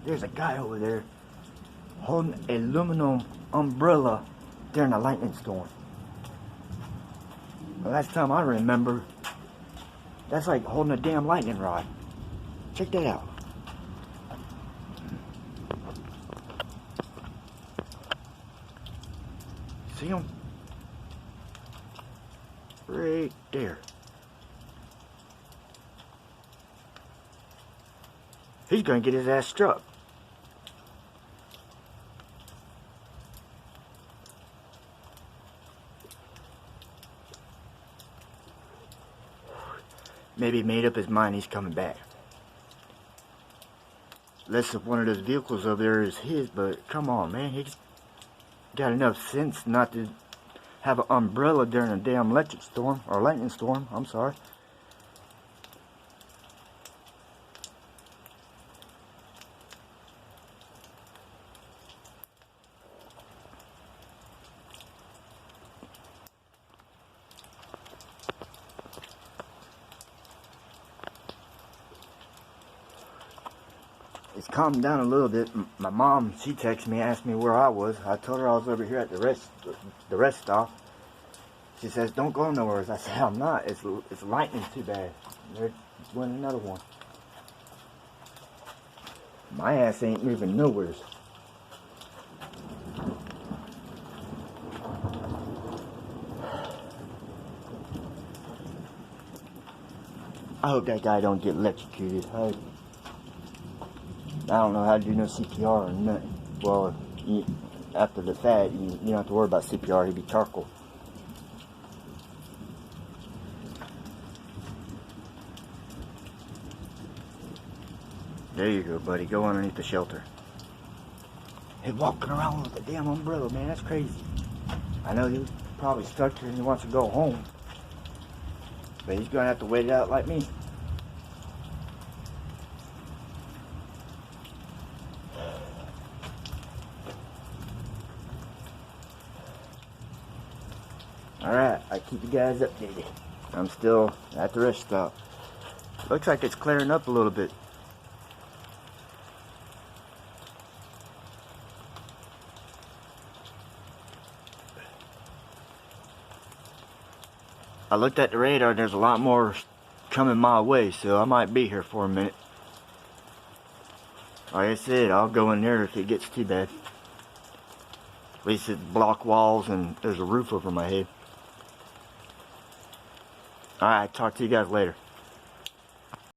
There's a guy over there holding an aluminum umbrella during a lightning storm. The last time I remember, that's like holding a damn lightning rod. Check that out. See him? Right there. He's gonna get his ass struck. Maybe he made up his mind he's coming back. Unless if one of those vehicles over there is his, but come on, man. He's got enough sense not to have an umbrella during a damn electric storm, or lightning storm, I'm sorry. It's calmed down a little bit. My mom, she texted me, asked me where I was. I told her I was over here at the rest stop. She says, don't go nowhere. I said, I'm not. It's lightning too bad. There's another one. My ass ain't moving nowhere. I hope that guy don't get electrocuted. I don't know how to do no CPR or nothing. Well, after the fact, you don't have to worry about CPR. He'd be charcoal. There you go, buddy. Go underneath the shelter. He's walking around with a damn umbrella, man. That's crazy. I know he's probably stuck here and he wants to go home. But he's going to have to wait it out like me. Alright, I keep you guys updated. I'm still at the rest stop. Looks like it's clearing up a little bit. I looked at the radar and there's a lot more coming my way, so I might be here for a minute. Like I said, I'll go in there if it gets too bad. At least it's block walls and there's a roof over my head. Alright, talk to you guys later.